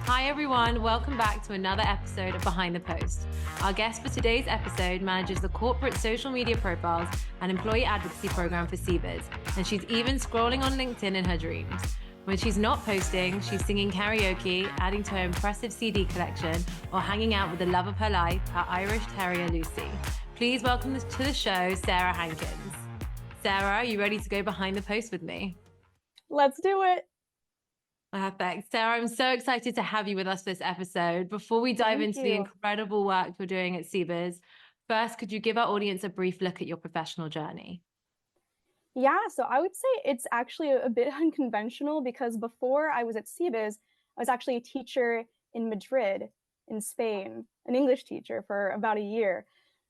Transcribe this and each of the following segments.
Hi everyone, welcome back to another episode of Behind the Post. Our guest for today's episode manages the corporate social media profiles and employee advocacy program for CBIZ, and she's even scrolling on LinkedIn in her dreams. When she's not posting, she's singing karaoke, adding to her impressive CD collection, or hanging out with the love of her life, her Irish Terrier Lucy. Please welcome to the show, Sarah Hankins. Sarah, are you ready to go behind the post with me? Let's do it. Perfect. Sarah, I'm so excited to have you with us this episode. Before we dive into the incredible work you're doing at CBIZ, first, could you give our audience a brief look at your professional journey? Yeah, so I would say it's actually a bit unconventional because before I was at CBIZ, I was actually a teacher in Madrid, in Spain, an English teacher for about a year.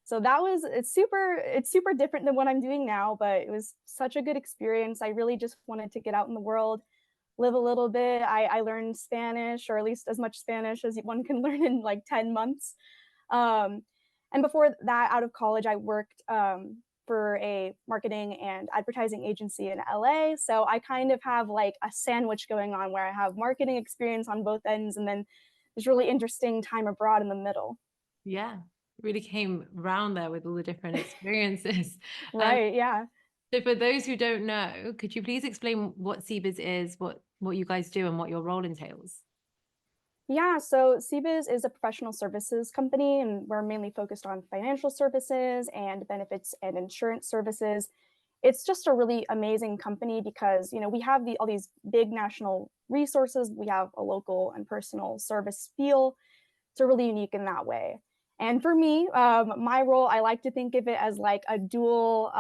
So it's super different than what I'm doing now, but it was such a good experience. I really just wanted to get out in the world, live a little bit. I learned Spanish, or at least as much Spanish as one can learn in like 10 months. And before that, out of college, I worked for a marketing and advertising agency in LA. So I kind of have like a sandwich going on where I have marketing experience on both ends and then this really interesting time abroad in the middle. Yeah, really came round there with all the different experiences. Right, yeah. So for those who don't know, could you please explain what CBIZ is, what you guys do, and what your role entails? Yeah, so CBIZ is a professional services company, and we're mainly focused on financial services and benefits and insurance services. It's just a really amazing company because, we have all these big national resources. We have a local and personal service feel. So really unique in that way. And for me, my role, I like to think of it as like a dual,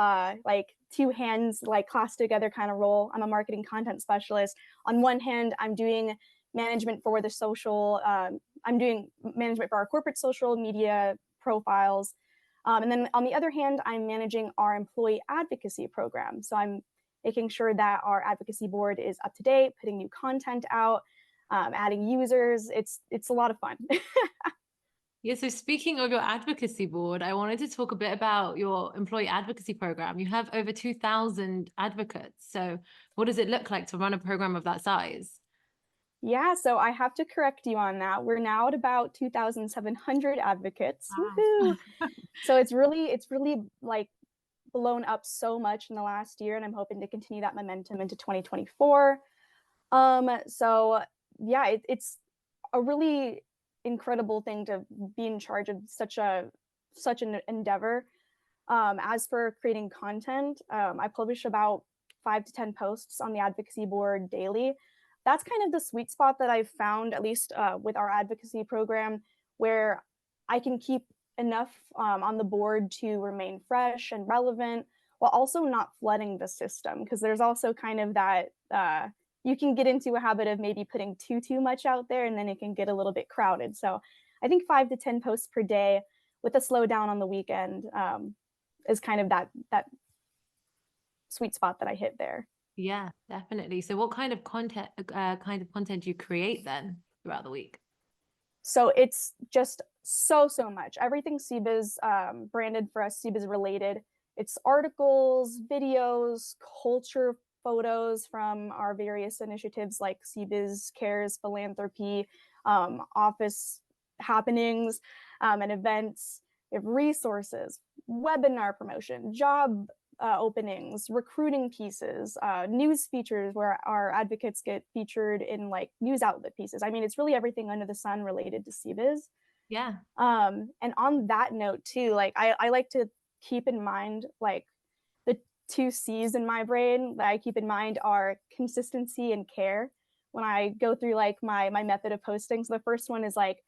like two hands, like class together kind of role. I'm a marketing content specialist. On one hand, I'm doing management for the social, I'm doing management for our corporate social media profiles. And then on the other hand, I'm managing our employee advocacy program. So I'm making sure that our advocacy board is up to date, putting new content out, adding users. It's a lot of fun. Yeah, so speaking of your advocacy board, I wanted to talk a bit about your employee advocacy program. You have over 2,000 advocates. So what does it look like to run a program of that size? Yeah, so I have to correct you on that. We're now at about 2,700 advocates. Wow. Woohoo! So it's really like blown up so much in the last year, and I'm hoping to continue that momentum into 2024. So yeah, it's a really incredible thing to be in charge of such an endeavor. As for creating content, I publish about 5 to 10 posts on the advocacy board daily. That's kind of the sweet spot that I've found, at least with our advocacy program, where I can keep enough on the board to remain fresh and relevant while also not flooding the system. Because there's also kind of that you can get into a habit of maybe putting too much out there, and then it can get a little bit crowded. So I think 5 to 10 posts per day with a slowdown on the weekend is kind of that sweet spot that I hit there. Yeah, definitely. So what kind of content do you create then throughout the week? So it's just so much. Everything CBIZ branded for us, CBIZ related. It's articles, videos, culture photos from our various initiatives like CBIZ Cares, philanthropy, office happenings, and events. We have resources, webinar promotion, job openings, recruiting pieces, news features where our advocates get featured in like news outlet pieces. I mean, it's really everything under the sun related to CBIZ. Yeah. And on that note too, like I like to keep in mind like the two C's in my brain that I keep in mind are consistency and care when I go through like my method of posting. So the first one is like,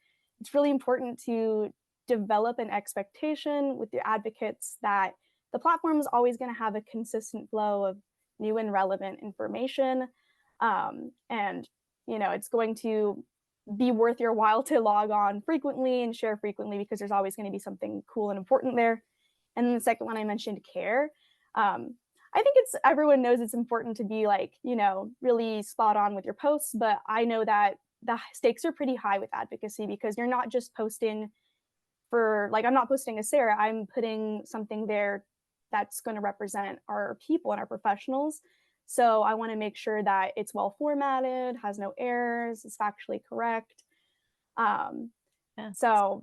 it's really important to develop an expectation with your advocates that the platform is always going to have a consistent flow of new and relevant information. And, it's going to be worth your while to log on frequently and share frequently because there's always going to be something cool and important there. And then the second one I mentioned, care. I think everyone knows it's important to be like, really spot on with your posts, but I know that the stakes are pretty high with advocacy because you're not just posting for like, I'm not posting as Sarah, I'm putting something there that's going to represent our people and our professionals. So I want to make sure that it's well formatted, has no errors, is factually correct. Yeah. So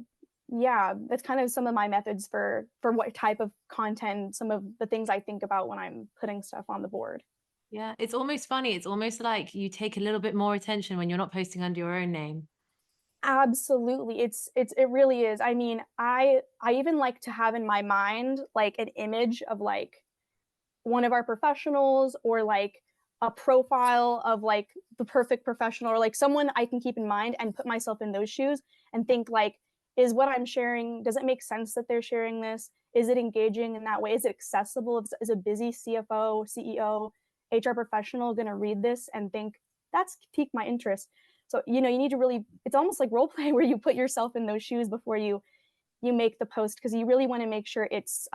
yeah, that's kind of some of my methods for what type of content, some of the things I think about when I'm putting stuff on the board. Yeah, it's almost funny. It's almost like you take a little bit more attention when you're not posting under your own name. Absolutely. It really is. I mean, I even like to have in my mind like an image of like one of our professionals, or like a profile of like the perfect professional, or like someone I can keep in mind and put myself in those shoes and think like, is what I'm sharing, does it make sense that they're sharing this? Is it engaging in that way? Is it accessible? Is a busy CFO, CEO, HR professional going to read this and think that's piqued my interest? So, you need to really, it's almost like role play where you put yourself in those shoes before you make the post, because you really want to make sure it's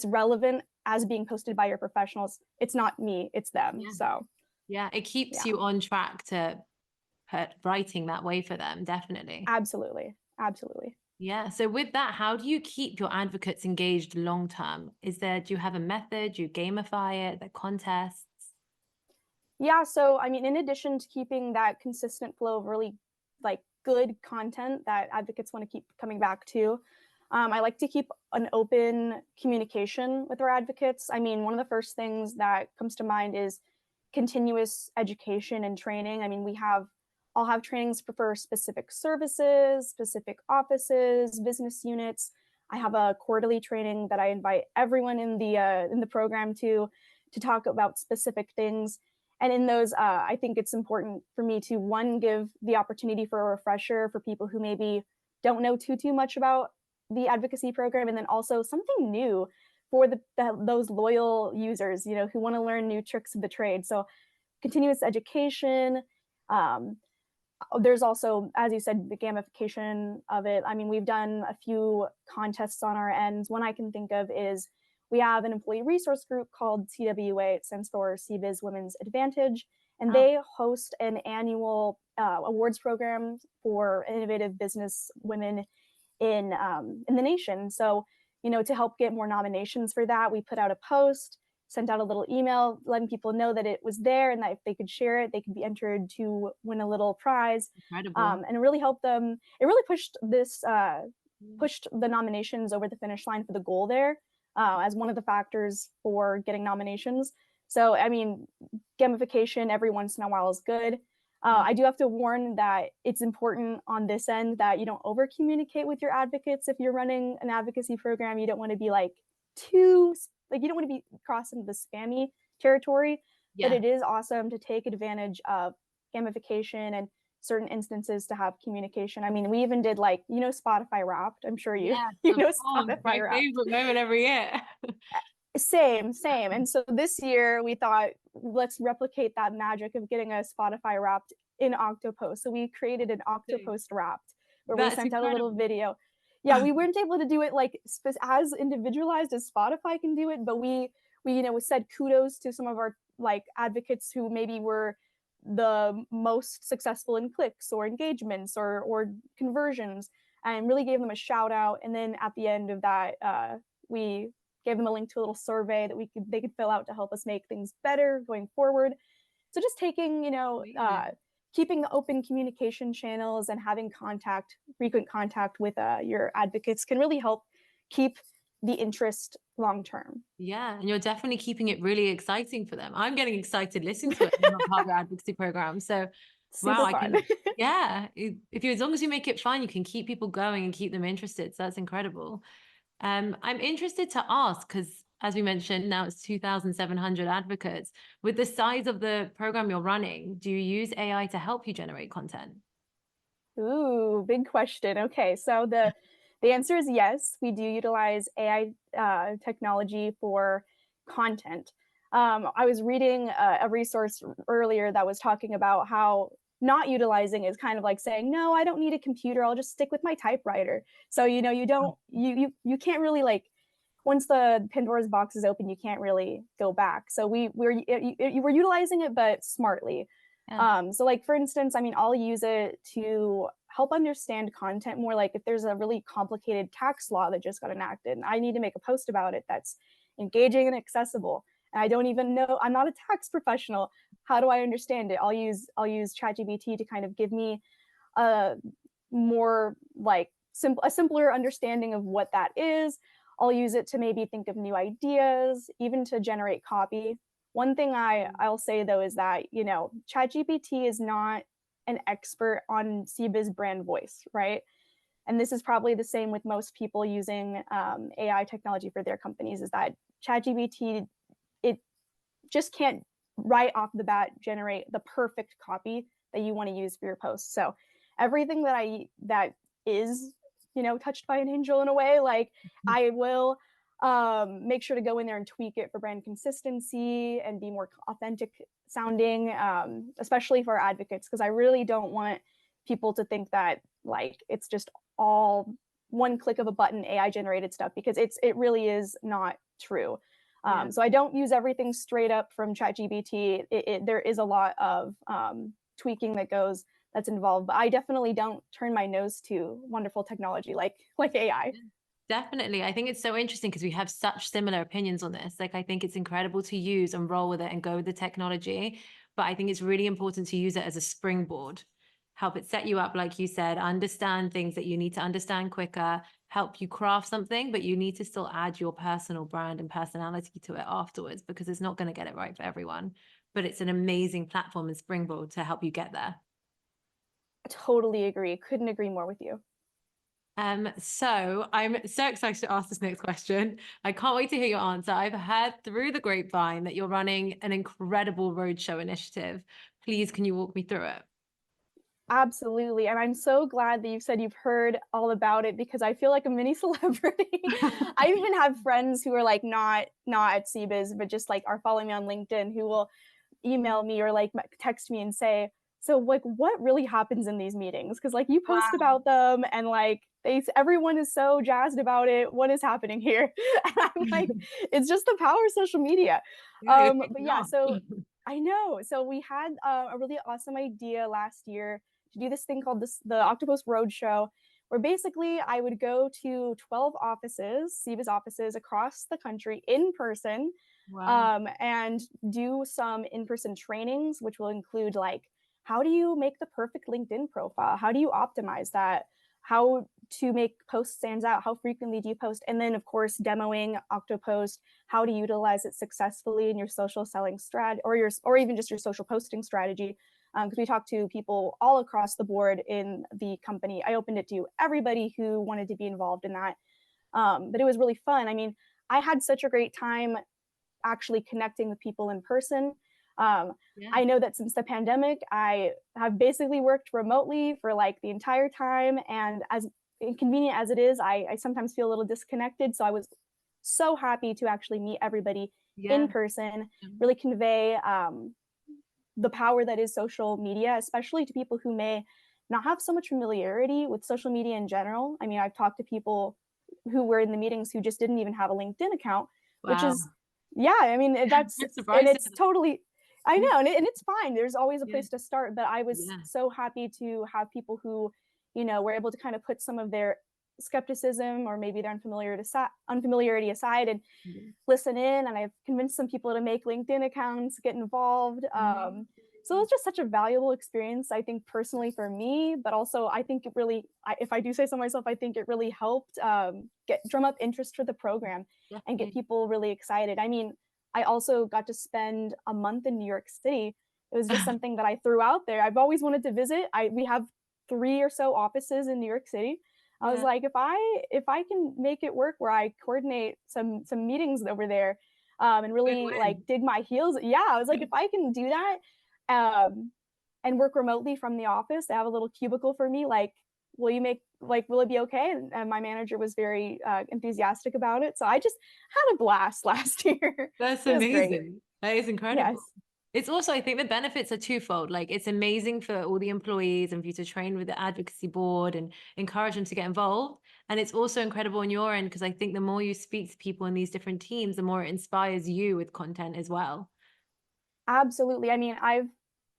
relevant as being posted by your professionals. It's not me, it's them. Yeah. So Yeah, it keeps yeah, you on track to put writing that way for them, definitely. absolutely. Absolutely. Yeah. So with that, how do you keep your advocates engaged long term? Do you have a method? Do you gamify it, the contests? Yeah, so I mean, in addition to keeping that consistent flow of really like good content that advocates want to keep coming back to, I like to keep an open communication with our advocates. I mean, one of the first things that comes to mind is continuous education and training. I mean, I'll have trainings for specific services, specific offices, business units. I have a quarterly training that I invite everyone in the program to talk about specific things. And in those, I think it's important for me to, one, give the opportunity for a refresher for people who maybe don't know too much about the advocacy program, and then also something new for those loyal users, who want to learn new tricks of the trade. So continuous education. There's also, as you said, the gamification of it. I mean, we've done a few contests on our ends. One I can think of is we have an employee resource group called CWA. It stands for CBIZ Women's Advantage, and Oh, they host an annual awards program for innovative business women in the nation. So, to help get more nominations for that, we put out a post, sent out a little email letting people know that it was there, and that if they could share it, they could be entered to win a little prize. incredible. And it really helped them. It really pushed the nominations over the finish line for the goal there, as one of the factors for getting nominations. So, I mean, gamification every once in a while is good. I do have to warn that it's important on this end that you don't over communicate with your advocates. If you're running an advocacy program, you don't want to be like you don't want to be crossing the spammy territory. But Yeah. it is awesome to take advantage of gamification and certain instances to have communication. I mean, we even did Spotify Wrapped. I'm sure you Yes, you of know course. Spotify My Wrapped. favorite moment every year. Same. And so this year we thought, let's replicate that magic of getting a Spotify Wrapped in Oktopost. So we created an Oktopost Wrapped where we That's sent out a little incredible. video. Yeah, we weren't able to do it like as individualized as Spotify can do it, but we said kudos to some of our like advocates who maybe were the most successful in clicks or engagements or conversions, and really gave them a shout out. And then at the end of that, we gave them a link to a little survey that they could fill out to help us make things better going forward. So just taking, keeping the open communication channels and having frequent contact with your advocates can really help keep the interest long term. Yeah, and you're definitely keeping it really exciting for them. I'm getting excited listening to it. I'm a part of your advocacy program. So, wow, Super fun. yeah, if you, as long as you make it fun, you can keep people going and keep them interested. So that's incredible. I'm interested to ask, because as we mentioned, now it's 2,700 advocates. With the size of the program you're running, do you use AI to help you generate content? Ooh, big question. Okay, so the answer is yes. We do utilize AI technology for content. I was reading a resource earlier that was talking about how not utilizing is kind of like saying, no, I don't need a computer. I'll just stick with my typewriter. So you can't really like, once the Pandora's box is open, you can't really go back. So we're utilizing it, but smartly. Yeah. So like for instance, I mean, I'll use it to help understand content more. Like if there's a really complicated tax law that just got enacted and I need to make a post about it that's engaging and accessible, and I don't even know, I'm not a tax professional, how do I understand it? I'll use ChatGPT to kind of give me a more like a simpler understanding of what that is. I'll use it to maybe think of new ideas, even to generate copy. One thing I'll say though is that, you know, ChatGPT is not an expert on CBIZ brand voice, right? And this is probably the same with most people using AI technology for their companies, is that ChatGPT, it just can't right off the bat generate the perfect copy that you want to use for your post. So everything that is, you know, touched by an angel in a way, like I will make sure to go in there and tweak it for brand consistency and be more authentic sounding, especially for our advocates, because I really don't want people to think that like it's just all one click of a button AI generated stuff, because it really is not true. So I don't use everything straight up from ChatGPT. There is a lot of tweaking that's involved, but I definitely don't turn my nose to wonderful technology like AI. Definitely. I think it's so interesting because we have such similar opinions on this. Like, I think it's incredible to use and roll with it and go with the technology. But I think it's really important to use it as a springboard, help it set you up, like you said, understand things that you need to understand quicker, help you craft something, but you need to still add your personal brand and personality to it afterwards, because it's not going to get it right for everyone. But it's an amazing platform and springboard to help you get there. I totally agree. Couldn't agree more with you. So I'm so excited to ask this next question. I can't wait to hear your answer. I've heard through the grapevine that you're running an incredible roadshow initiative. Please, can you walk me through it? Absolutely. And I'm so glad that you said you've heard all about it, because I feel like a mini celebrity. I even have friends who are like not at CBIZ, but just like are following me on LinkedIn, who will email me or like text me and say, so like what really happens in these meetings? Because like you post about them and like everyone is so jazzed about it. What is happening here? And I'm like, it's just the power of social media. But yeah, so I know. So we had a really awesome idea last year to do this thing called the Oktopost Roadshow, where basically I would go to 12 offices, CBIZ offices across the country in person, and do some in-person trainings, which will include like, how do you make the perfect LinkedIn profile? How do you optimize that? How to make posts stands out? How frequently do you post? And then of course, demoing Oktopost, how to utilize it successfully in your social selling strategy, or even just your social posting strategy. Because we talked to people all across the board in the company. I opened it to everybody who wanted to be involved in that. But it was really fun. I mean, I had such a great time actually connecting with people in person. I know that since the pandemic, I have basically worked remotely for like the entire time. And as inconvenient as it is, I sometimes feel a little disconnected. So I was so happy to actually meet everybody in person, really convey the power that is social media, especially to people who may not have so much familiarity with social media in general. I mean, I've talked to people who were in the meetings who just didn't even have a LinkedIn account, which is, I mean, and it's totally, I know, and it's fine. There's always a place to start, but I was so happy to have people who, you know, were able to kind of put some of their skepticism or maybe their unfamiliarity aside and listen in. And I've convinced some people to make LinkedIn accounts, get involved. So it was just such a valuable experience, I think, personally for me, but also I think it really, if I do say so myself, I think it really helped drum up interest for the program and get people really excited. I mean, I also got to spend a month in New York City. It was just something that I threw out there. I've always wanted to visit. We have 3 or so offices in New York City. I was like, if I can make it work where I coordinate some meetings over there and really like dig my heels. I was like, if I can do that and work remotely from the office, they have a little cubicle for me, like, will it be okay? And my manager was very enthusiastic about it. So I just had a blast last year. That's amazing. That is incredible. Yes. It's also, I think the benefits are twofold. Like, it's amazing for all the employees and for you to train with the advocacy board and encourage them to get involved. And it's also incredible on your end, because I think the more you speak to people in these different teams, the more it inspires you with content as well. Absolutely. I mean, I've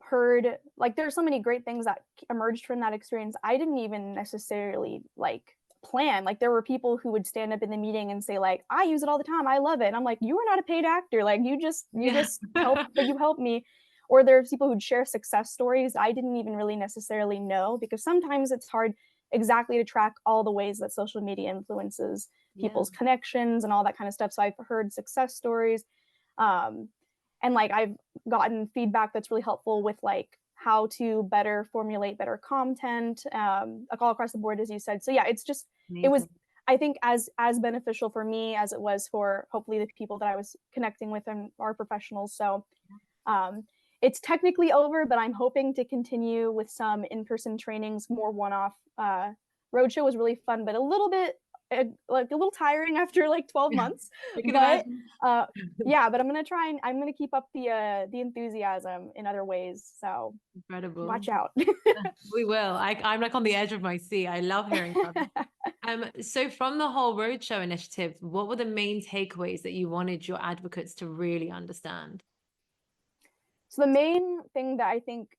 heard like there's so many great things that emerged from that experience. I didn't even necessarily like plan. Like there were people who would stand up in the meeting and say like, I use it all the time, I love it. And I'm like, you are not a paid actor, like you just help, but you helped me. Or there's people who'd share success stories I didn't even really necessarily know, because sometimes it's hard exactly to track all the ways that social media influences people's connections and all that kind of stuff. So I've heard success stories. And like I've gotten feedback that's really helpful with like how to better formulate better content, like all across the board, as you said. So yeah, it's just, it was, I think as beneficial for me as it was for hopefully the people that I was connecting with and our professionals. So it's technically over, but I'm hoping to continue with some in-person trainings, more one-off. Roadshow was really fun, but a little bit like a little tiring after like 12 months. But yeah, but I'm gonna keep up the enthusiasm in other ways. So incredible. Watch out. We will. I'm like on the edge of my seat. I love hearing about it. So from the whole Roadshow initiative, what were the main takeaways that you wanted your advocates to really understand? So the main thing that I think,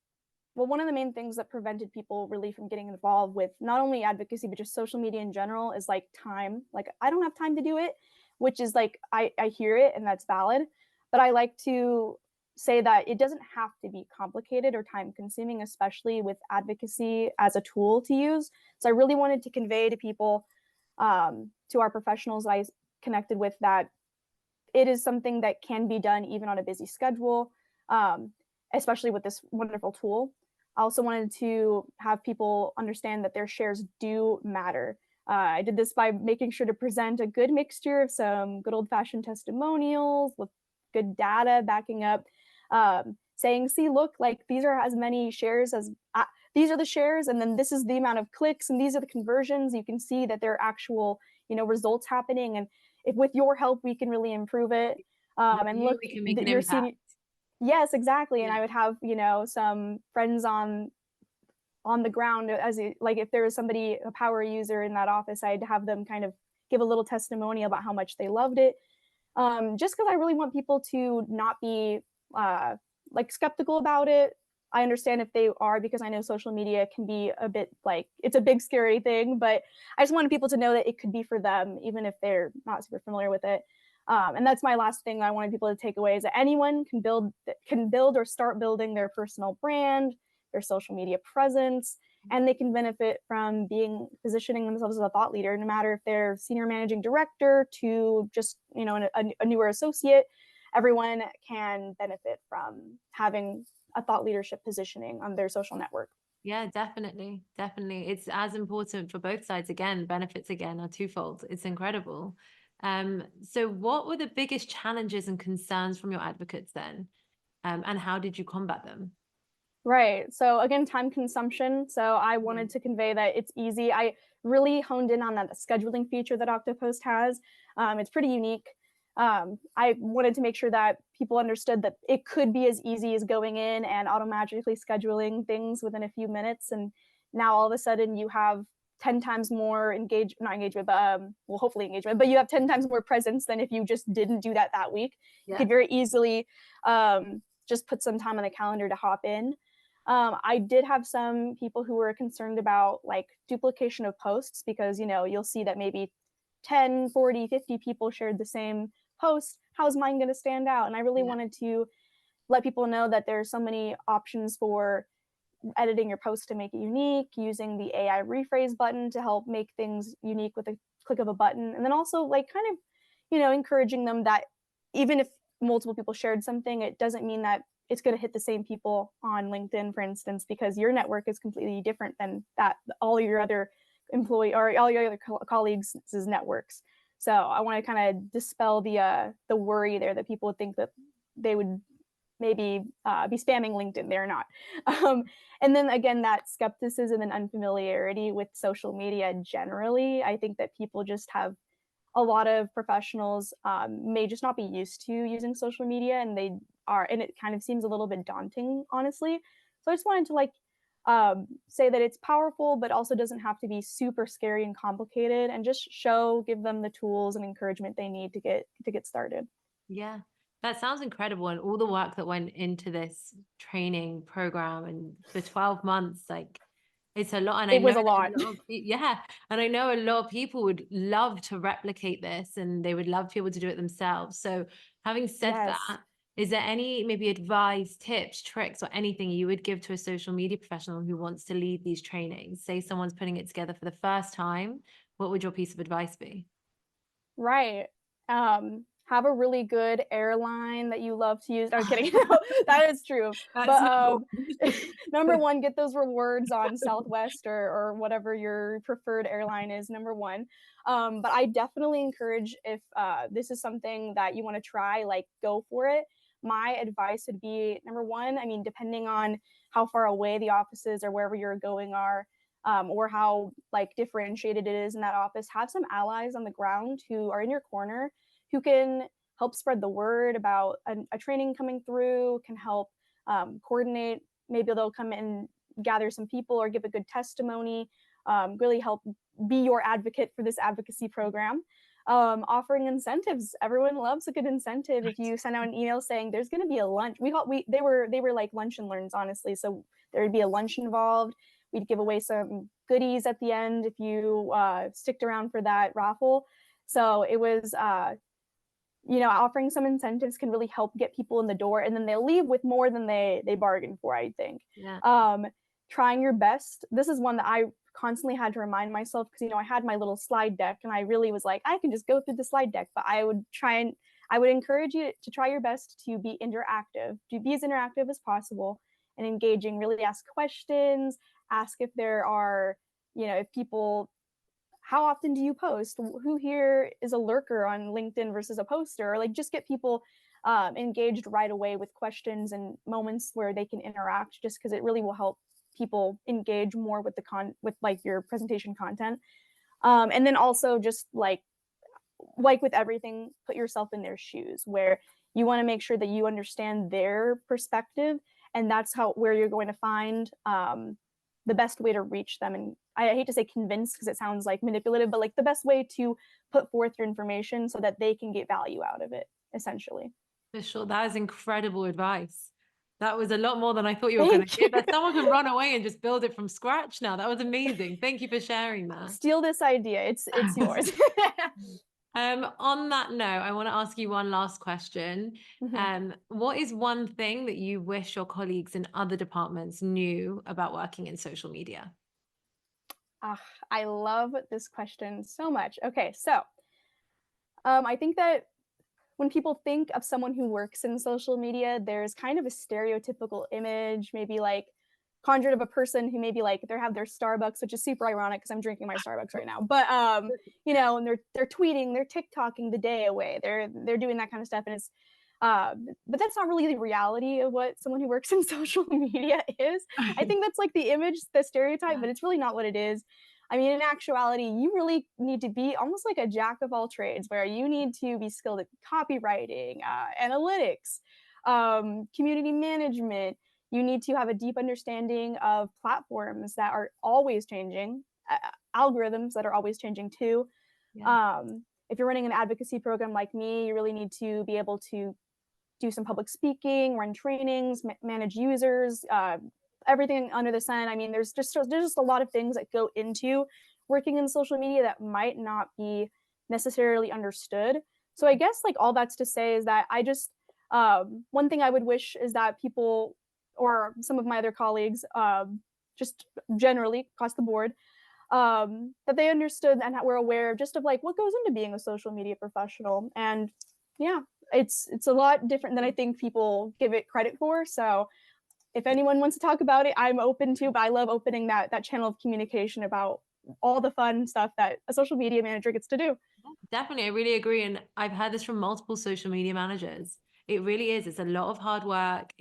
well, one of the main things that prevented people really from getting involved with not only advocacy, but just social media in general is like time. Like, I don't have time to do it, which is like, I hear it and that's valid. But I like to say that it doesn't have to be complicated or time consuming, especially with advocacy as a tool to use. So I really wanted to convey to people, to our professionals that I connected with, that it is something that can be done even on a busy schedule, especially with this wonderful tool. I also wanted to have people understand that their shares do matter. I did this by making sure to present a good mixture of some good old-fashioned testimonials with good data backing up, saying, see, look, like these are as many shares as, these are the shares, and then this is the amount of clicks, and these are the conversions. You can see that there are actual, results happening, and if with your help, we can really improve it. And look, we can make an your impact. senior, yes, exactly. And I would have, some friends on the ground, as like if there was somebody, a power user in that office, I'd have them kind of give a little testimonial about how much they loved it. Just because I really want people to not be like skeptical about it. I understand if they are, because I know social media can be a bit like, it's a big scary thing, but I just wanted people to know that it could be for them, even if they're not super familiar with it. And that's my last thing I wanted people to take away, is that anyone can build or start building their personal brand, their social media presence, and they can benefit from positioning themselves as a thought leader, no matter if they're senior managing director to just, a newer associate. Everyone can benefit from having a thought leadership positioning on their social network. Yeah, definitely. Definitely. It's as important for both sides. Again, benefits again are twofold. It's incredible. So what were the biggest challenges and concerns from your advocates then? And how did you combat them? Right. So again, time consumption. So I wanted to convey that it's easy. I really honed in on that scheduling feature that Oktopost has. It's pretty unique. I wanted to make sure that people understood that it could be as easy as going in and automatically scheduling things within a few minutes. And now all of a sudden you have 10 times more hopefully engagement, but you have 10 times more presence than if you just didn't do that week. You could very easily just put some time on the calendar to hop in. I did have some people who were concerned about like duplication of posts, because, you'll see that maybe 10, 40, 50 people shared the same post. How's mine going to stand out? And I really wanted to let people know that there's so many options for editing your post to make it unique, using the AI rephrase button to help make things unique with a click of a button. And then also like kind of, encouraging them that even if multiple people shared something, it doesn't mean that it's going to hit the same people on LinkedIn, for instance, because your network is completely different than that all your other all your other colleagues' networks. So I want to kind of dispel the worry there that people would think that they would maybe be spamming LinkedIn. They're not. And then again, that skepticism and unfamiliarity with social media generally, I think that people just have, a lot of professionals may just not be used to using social media, and and it kind of seems a little bit daunting, honestly. So I just wanted to say that it's powerful, but also doesn't have to be super scary and complicated, and just give them the tools and encouragement they need to get started. Yeah, that sounds incredible. And all the work that went into this training program and for 12 months, like it's a lot. And it was a lot. And I know a lot of people would love to replicate this, and they would love to be able to do it themselves. So having said that, Is there any maybe advice, tips, tricks, or anything you would give to a social media professional who wants to lead these trainings? Say someone's putting it together for the first time. What would your piece of advice be? Right. Have a really good airline that you love to use. No, I'm kidding. No, that is true. That's But not. number one, get those rewards on Southwest or whatever your preferred airline is, number one. But I definitely encourage, if this is something that you want to try, like, go for it. My advice would be, number one, I mean, depending on how far away the offices or wherever you're going are, or how like differentiated it is in that office, have some allies on the ground who are in your corner, who can help spread the word about a training coming through, can help coordinate. Maybe they'll come and gather some people or give a good testimony, really help be your advocate for this advocacy program. Offering incentives. Everyone loves a good incentive. If you send out an email saying there's going to be a lunch, they were like lunch and learns, honestly. So there would be a lunch involved. We'd give away some goodies at the end if you sticked around for that raffle. So it was, offering some incentives can really help get people in the door, and then they'll leave with more than they bargained for, I think. Yeah. Trying your best. This is one that I constantly had to remind myself, because I had my little slide deck and I really was like, I can just go through the slide deck. But I would encourage you to try your best to be interactive, to be as interactive as possible and engaging. Really ask questions, ask if there are, if people, how often do you post, who here is a lurker on LinkedIn versus a poster, or like just get people engaged right away with questions and moments where they can interact, just because it really will help people engage more with with like your presentation content. And then also just like with everything, put yourself in their shoes, where you want to make sure that you understand their perspective, and that's where you're going to find the best way to reach them. And I hate to say convince, because it sounds like manipulative, but like the best way to put forth your information so that they can get value out of it, essentially. For sure. That is incredible advice. That was a lot more than I thought you were going to give. That someone can run away and just build it from scratch now. That was amazing. Thank you for sharing that. Steal this idea. It's yours. On that note, I want to ask you one last question. What is one thing that you wish your colleagues in other departments knew about working in social media? I love this question so much. Okay, so I think that when people think of someone who works in social media, there's kind of a stereotypical image, maybe like conjured of a person who maybe like they have their Starbucks, which is super ironic because I'm drinking my Starbucks right now. But and they're tweeting, they're TikToking the day away. They're doing that kind of stuff, and it's but that's not really the reality of what someone who works in social media is. I think that's like the image, the stereotype, but it's really not what it is. I mean, in actuality, you really need to be almost like a jack of all trades, where you need to be skilled at copywriting, analytics, community management. You need to have a deep understanding of platforms that are always changing, algorithms that are always changing too. Yeah. If you're running an advocacy program like me, you really need to be able to do some public speaking, run trainings, manage users, everything under the sun. I mean, there's just a lot of things that go into working in social media that might not be necessarily understood. So I guess like all that's to say is that I just one thing I would wish is that people, or some of my other colleagues, just generally across the board, that they understood and were aware just of like what goes into being a social media professional. And yeah, it's a lot different than I think people give it credit for. So if anyone wants to talk about it, I'm open to, but I love opening that channel of communication about all the fun stuff that a social media manager gets to do. Definitely, I really agree. And I've heard this from multiple social media managers. It really is. It's a lot of hard work.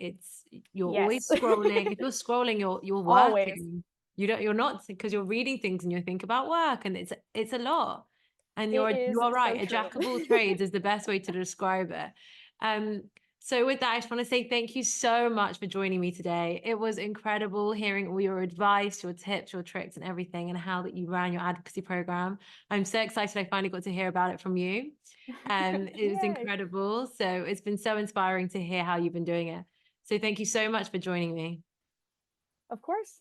You're always scrolling. If you're scrolling, you're Always. working. You're not, because you're reading things and you think about work, and it's a lot. And you are right. A jack of all trades is the best way to describe it. So with that, I just want to say thank you so much for joining me today. It was incredible hearing all your advice, your tips, your tricks, and everything, and how that you ran your advocacy program. I'm so excited I finally got to hear about it from you. It was incredible. So it's been so inspiring to hear how you've been doing it. So thank you so much for joining me. Of course.